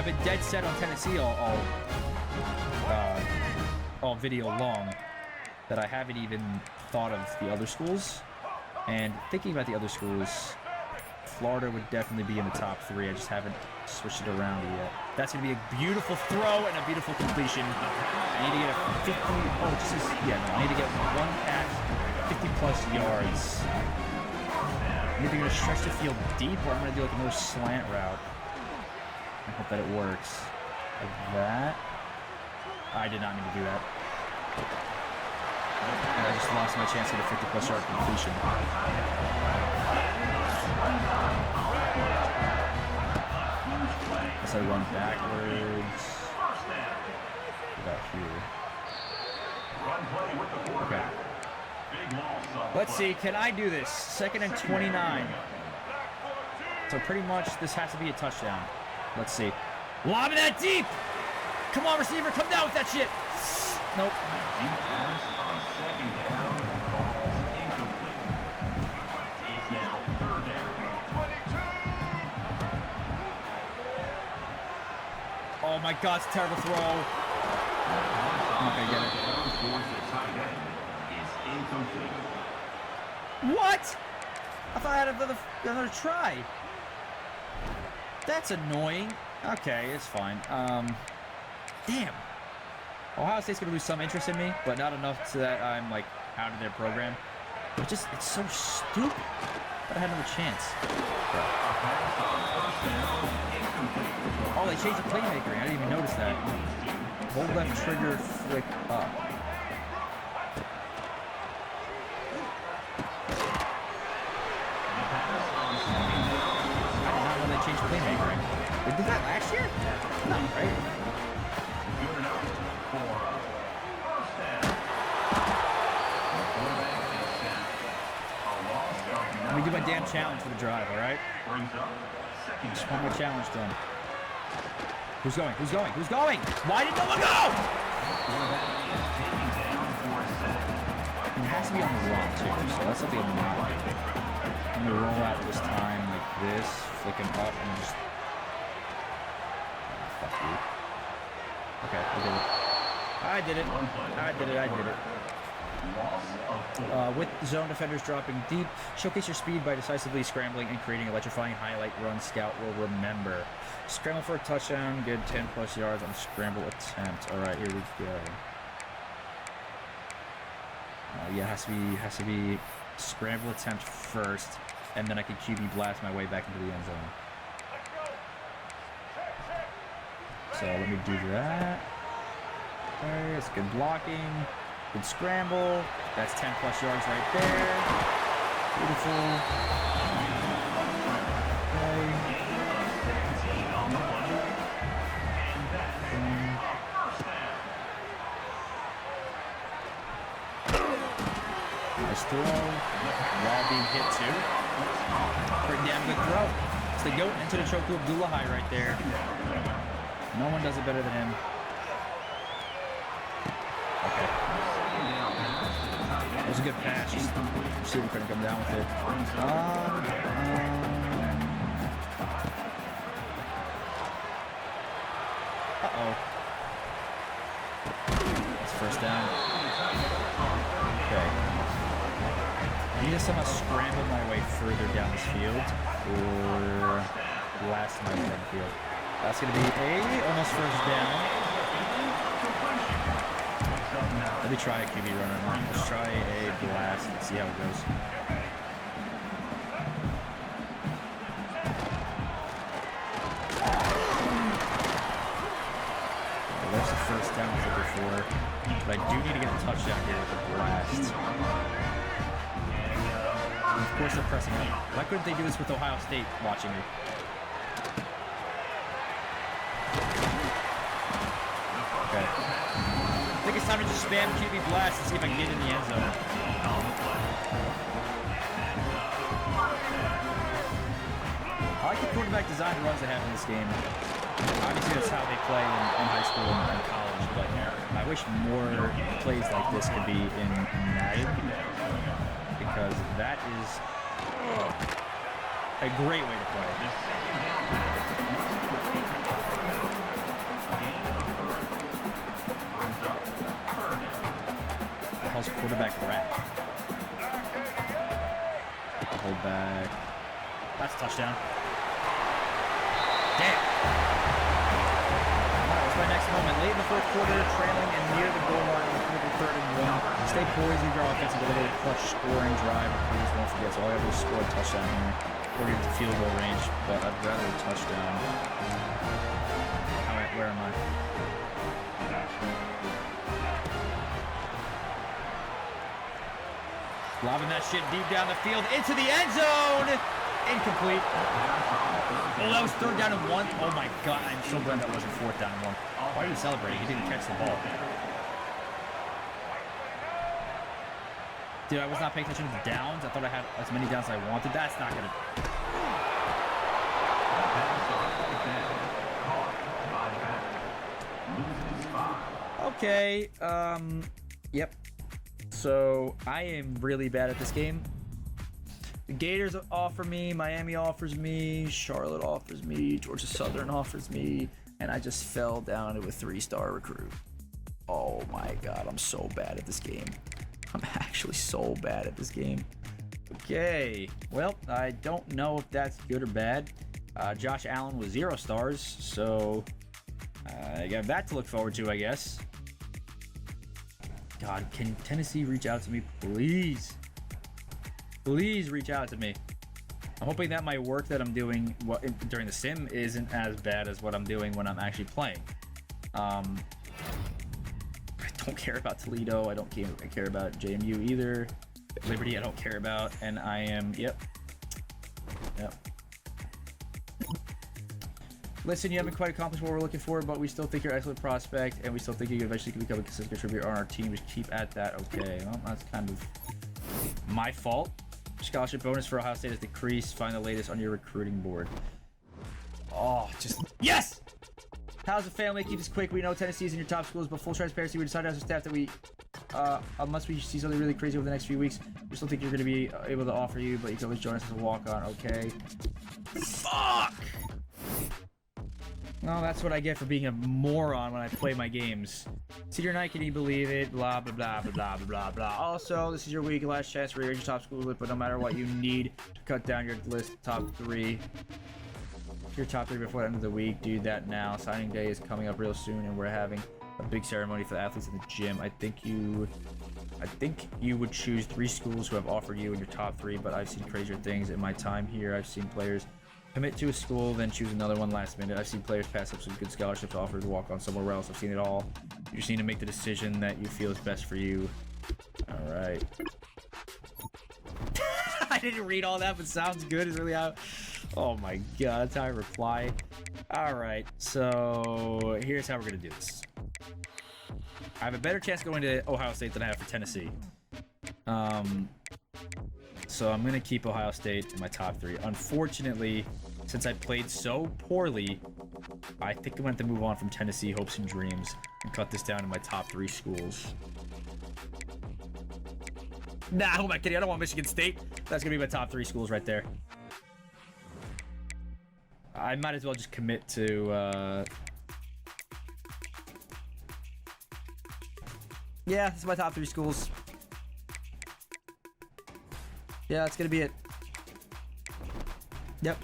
been dead set on Tennessee all video long that I haven't even thought of the other schools. And thinking about the other schools, Florida would definitely be in the top three. I just haven't switched it around yet. That's going to be a beautiful throw and a beautiful completion. I need to get a 50... Oh, this is... Yeah, no, I need to get one catch, 50-plus yards. I'm either going to stretch the field deep or I'm going to do like another slant route. I hope that it works. Like that. I did not mean to do that. And I just lost my chance at a 50-plus yard completion. As I run backwards. About here. Okay. Let's see, can I do this? 2nd and 29. So pretty much this has to be a touchdown. Let's see. Lob it that deep! Come on, receiver, come down with that shit! Nope. Oh my god, it's a terrible throw. I'm not gonna get it. What? I thought I had another try. That's annoying. Okay, it's fine. Damn. Ohio State's gonna lose some interest in me, but not enough so that I'm like out of their program. But it's so stupid. But I had another chance. Oh, they changed the playmaker. I didn't even notice that. Hold left trigger, flick up. I did not know they changed playmaker. They did that last year? No, right? Let me do my damn challenge for the drive, alright? Just want my challenge done. Who's going? Who's going? Who's going? Why did no one go? It has to be on the run, too, so that's something I'm not doing. I'm going to roll out this time like this, flicking up, and just... Oh, fuck you. Okay, I did it. I did it. With zone defenders dropping deep, showcase your speed by decisively scrambling and creating electrifying highlight run. Scout will remember. Scramble for a touchdown, get 10+ yards on scramble attempt. All right, here we go. Yeah, it has to be scramble attempt first, and then I can QB blast my way back into the end zone. So let me do that. Okay, it's good blocking. Good scramble. That's 10+ yards right there. Beautiful. Okay. Nice throw. While being hit too. Pretty damn good throw. It's the GOAT Nchedochukwu Abdullahi right there. No one does it better than him. Okay. That was a good pass. Just see if we couldn't come down with it. Uh-oh. That's first down. Okay. I need to somehow scramble my way further down this field or blast my way down the field. That's going to be almost first down. Let me try a QB runner. Let's try a blast and see how it goes. Well, there's the first down I was looking for. But I do need to get a touchdown here with a blast. Of course they're pressing up. Why couldn't they do this with Ohio State watching me? Okay. I think it's time to just spam QB blast and see if I can get in the end zone. I like the quarterback design runs they have in this game. Obviously, that's how they play in high school and college, but I wish more plays like this could be in Madden, because that is a great way to play. The hell's quarterback rat? Hold back. That's a touchdown. Damn. Alright, what's my next moment? Late in the fourth quarter, trailing and near the goal line on the 3rd and 1. Stay poised with your offense and deliver a clutch scoring drive. Please don't forget. So all I have to do is score a touchdown here. Or get to field goal range, but I'd rather a touchdown. Alright, where am I? Lobbing that shit deep down the field into the end zone. Incomplete. Oh, that was 3rd down and 1. Oh my god, I'm so glad that wasn't 4th down and 1. Why are you celebrating? He didn't catch the ball. Dude, I was not paying attention to the downs. I thought I had as many downs as I wanted. That's not gonna... Okay, yep. So, I am really bad at this game. The Gators offer me, Miami offers me, Charlotte offers me, Georgia Southern offers me, and I just fell down to a 3-star recruit. Oh my god, I'm so bad at this game. I'm actually so bad at this game. Okay, well, I don't know if that's good or bad. Josh Allen was 0 stars, so I got that to look forward to, I guess. God, can Tennessee reach out to me, please? Please reach out to me. I'm hoping that my work that I'm doing during the sim isn't as bad as what I'm doing when I'm actually playing. I don't care about Toledo. I don't care about JMU either. Liberty, I don't care about. And I am, yep. Listen, you haven't quite accomplished what we're looking for, but we still think you're an excellent prospect, and we still think you can eventually become a consistent contributor on our team. Just keep at that. Okay, well, that's kind of my fault. Scholarship bonus for Ohio State has decreased. Find the latest on your recruiting board. Oh, just yes! How's the family? Keep this quick. We know Tennessee is in your top schools, but full transparency, we decided as a staff that we, unless we see something really crazy over the next few weeks, we still think you're going to be able to offer you, but you can always join us as a walk-on. Okay. Fuck! No, that's what I get for being a moron when I play my games. Senior night, can you believe it? Blah, blah, blah, blah, blah, blah, blah. Also, this is your week, last chance to raise your top school list, but no matter what you need to cut down your list, top 3. Your top 3 before the end of the week. Do that now. Signing day is coming up real soon, and we're having a big ceremony for the athletes in the gym. I think you would choose 3 schools who have offered you in your top 3, but I've seen crazier things in my time here. I've seen players commit to a school, then choose another one last minute. I've seen players pass up some good scholarships offered to walk on somewhere else. I've seen it all. You just need to make the decision that you feel is best for you. All right. I didn't read all that, but sounds good. Is really how. Oh my god, that's how I reply. All right, so here's how we're gonna do this. I have a better chance going to Ohio State than I have for Tennessee. So I'm gonna keep Ohio State in my top 3. Unfortunately, since I played so poorly, I think I'm gonna have to move on from Tennessee hopes and dreams and cut this down to my top 3 schools. Nah, who am I kidding? I don't want Michigan State. That's gonna be my top 3 schools right there. I might as well just commit to, yeah, this is my top 3 schools. Yeah, that's gonna be it. Yep.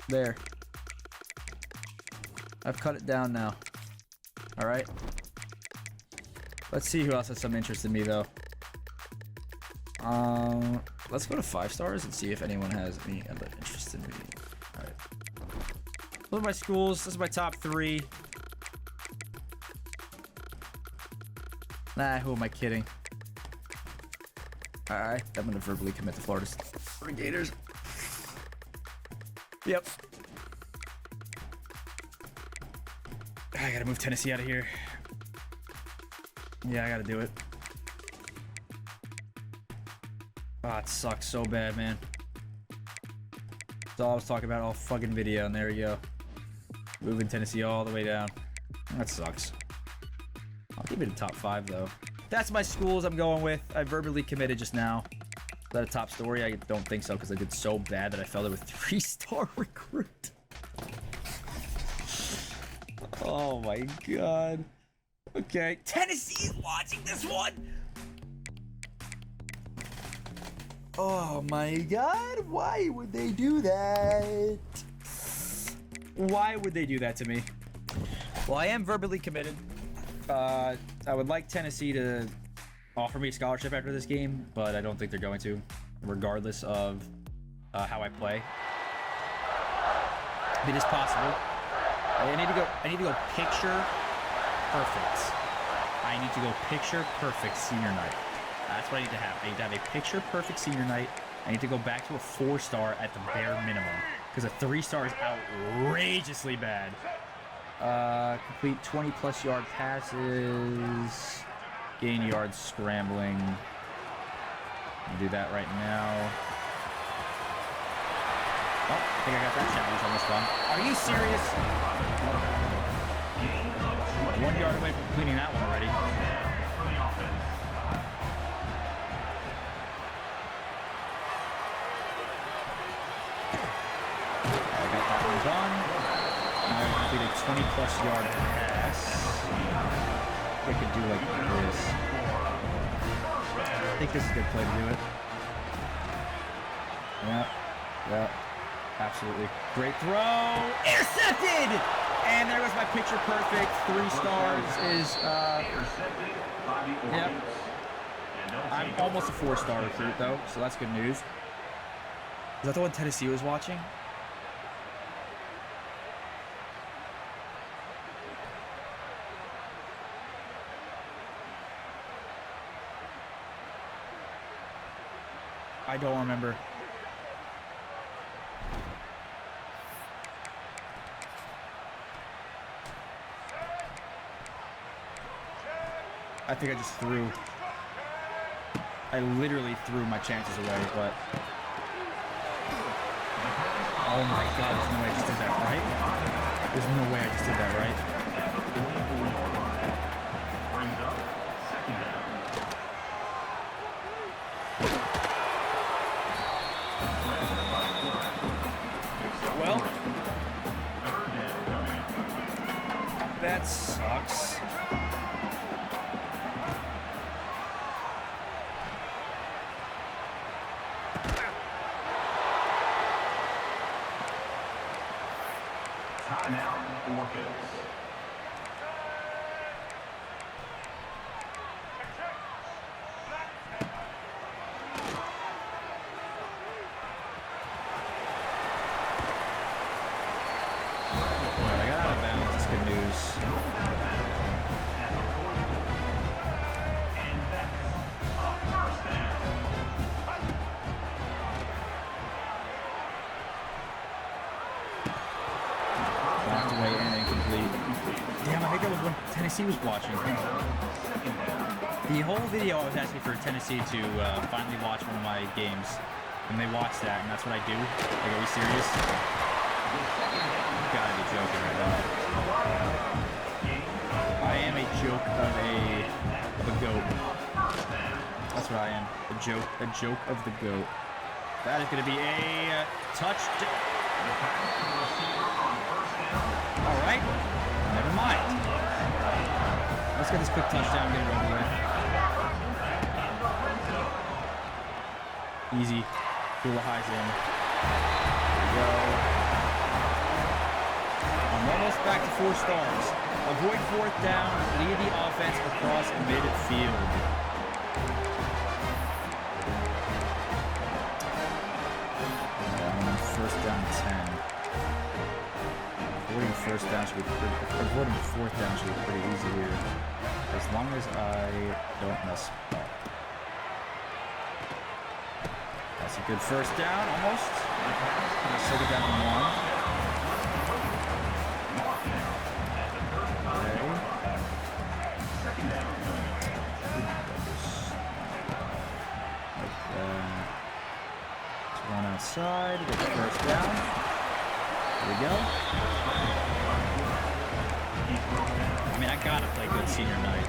There. I've cut it down now. All right. Let's see who else has some interest in me, though. Let's go to 5 stars and see if anyone has any other interest in me. All right. Those are my schools. This is my top 3. Nah, who am I kidding? All right, I'm gonna verbally commit to Florida Gators. Yep. I gotta move Tennessee out of here. Yeah, I gotta do it. Oh, it sucks so bad, man. That's all I was talking about all fucking video, and there you go. Moving Tennessee all the way down. That sucks. I'll keep it in top 5, though. That's my schools I'm going with. I verbally committed just now. Is that a top story? I don't think so, because I did so bad that I fell in with 3-star recruit. Oh my god. Okay. Tennessee's watching this one! Oh my god, why would they do that? Why would they do that to me? Well, I am verbally committed. I would like Tennessee to offer me a scholarship after this game, but I don't think they're going to, regardless of how I play. It is possible. I need to go picture perfect. I need to go picture perfect senior night. That's what I need to have. I need to have a picture perfect senior night. I need to go back to a 4-star at the bare minimum, because a 3-star is outrageously bad. Complete 20+ yard passes. Gain yards scrambling. I'll do that right now. Oh, I think I got that challenge on this one. Are you serious? 1 yard away from completing that one already. I got that one done. Now I completed a 20+ yard pass. I could do like this. I think this is a good play to do it. Yeah, absolutely. Great throw. Intercepted! And there was my picture perfect. 3 stars is, yep. I'm almost a 4-star recruit though, so that's good news. Is that the one Tennessee was watching? I don't remember. I think I just threw. I literally threw my chances away, but. Oh my god, there's no way I just did that right. There's no way I just did that right. Well, that sucks. Timeout, Orchids. I got out of bounds. That's good news. Knocked away and incomplete. Damn, I think that was when Tennessee was watching. The whole video I was asking for Tennessee to finally watch one of my games. And they watched that, and that's what I do. Like, are we serious? You gotta be joking right now. I am a joke of a goat. That's what I am. A joke of the goat. That is gonna be a touchdown. All right, never mind. Let's get this quick touchdown, get it over with. Easy. Pull the highs in. There we go. I'm almost back to 4 stars. Avoid 4th down. Lead the offense across midfield. first down should be pretty, avoiding fourth down should be pretty easy here. As long as I don't mess up. That's a good first down, almost. Let's take it down to 1. Okay. Like that. Let's run outside, get the first down. There we go. I mean, I gotta play good senior night.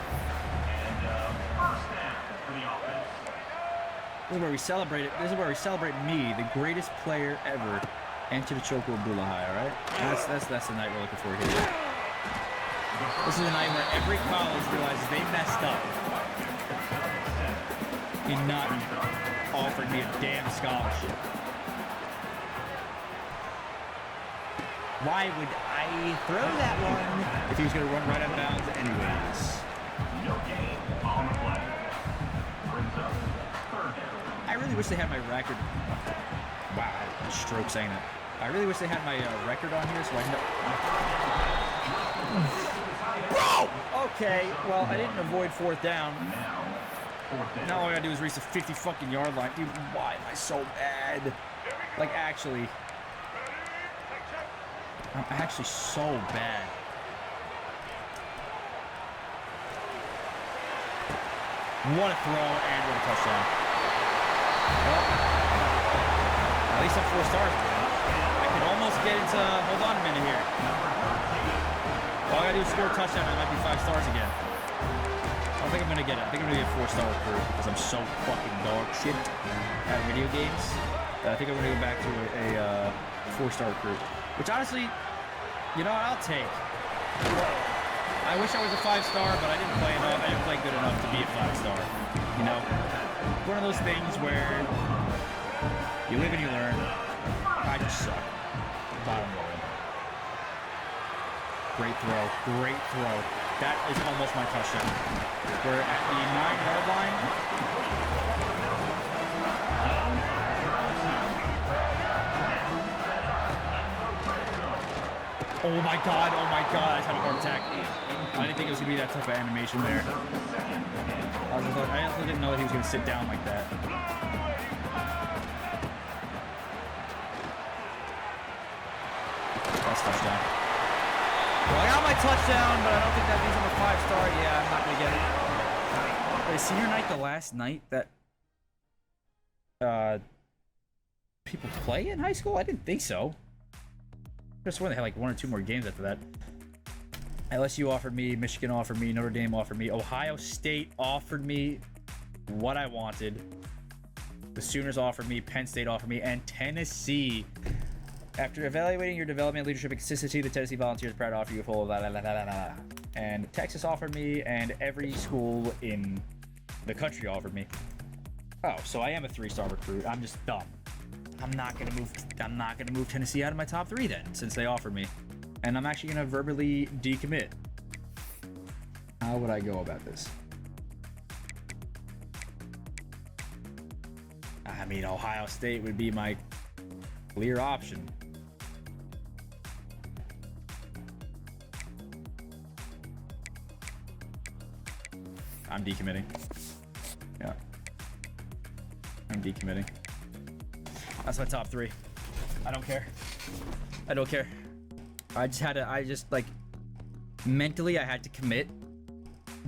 This is where we celebrate it. This is where we celebrate me, the greatest player ever, Nchedochukwu Abdullahi. All right, that's the night we're looking for here. This is a night where every college realizes they messed up in not offering me a damn scholarship. Why would I throw that one if he was going to run right out of bounds anyways? I really wish they had my record. Wow, I had a stroke saying that. I really wish they had my record on here so I know. Bro! Okay, well, I didn't avoid fourth down. Now all I gotta do is reach the 50 fucking yard line. Dude, why am I so bad? Like, actually. I'm actually so bad. What a throw and what a touchdown. Well, at least I'm 4 stars again. I can almost get into... Hold on a minute here. All I gotta do is score a touchdown and I might be 5 stars again. I don't think I'm gonna get it. I think I'm gonna get a 4-star recruit because I'm so fucking dog shit at video games. I think I'm gonna go back to a 4-star recruit. Which honestly, you know what, I'll take. I wish I was a 5-star, but I didn't play enough. I didn't play good enough to be a 5-star. You know? One of those things where you live and you learn. I just suck. Bottom line. Great throw. Great throw. That is almost my touchdown. We're at the 9-yard line. Oh my god, I just had a heart attack. I didn't think it was going to be that type of animation there. I also didn't know that he was going to sit down like that. That's touchdown. Well, I got my touchdown, but I don't think that means I'm a 5-star. Yeah, I'm not going to get it. Wait, senior night the last night that people play in high school? I didn't think so. I swear they had like 1 or 2 more games after that. LSU offered me, Michigan offered me, Notre Dame offered me, Ohio State offered me what I wanted. The Sooners offered me, Penn State offered me, and Tennessee. After evaluating your development, leadership, and consistency, the Tennessee Volunteers are proud to offer you a full blah, blah, blah, blah, blah. And Texas offered me, and every school in the country offered me. Oh, so I am a 3-star recruit. I'm just dumb. I'm not gonna move Tennessee out of my top 3 then, since they offered me. And I'm actually gonna verbally decommit. How would I go about this? I mean, Ohio State would be my clear option. I'm decommitting. Yeah. I'm decommitting. That's my top 3. I don't care. I don't care. I just like, mentally I had to commit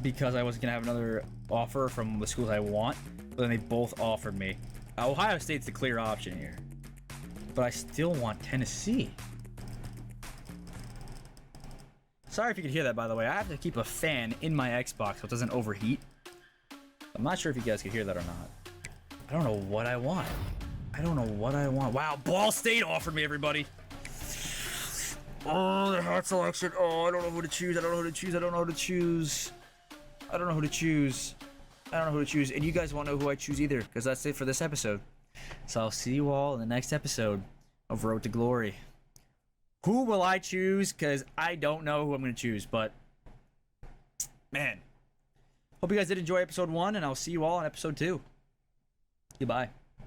because I wasn't gonna have another offer from the schools I want, but then they both offered me. Ohio State's the clear option here, but I still want Tennessee. Sorry if you could hear that, by the way. I have to keep a fan in my Xbox so it doesn't overheat. I'm not sure if you guys could hear that or not. I don't know what I want. I don't know what I want. Wow, Ball State offered me, everybody. Oh, the hot selection. Oh, I don't know who to choose. I don't know who to choose. I don't know who to choose. I don't know who to choose. I don't know who to choose. And you guys won't know who I choose either, because that's it for this episode. So I'll see you all in the next episode of Road to Glory. Who will I choose? Because I don't know who I'm going to choose, but man. Hope you guys did enjoy episode 1, and I'll see you all in episode 2. Goodbye.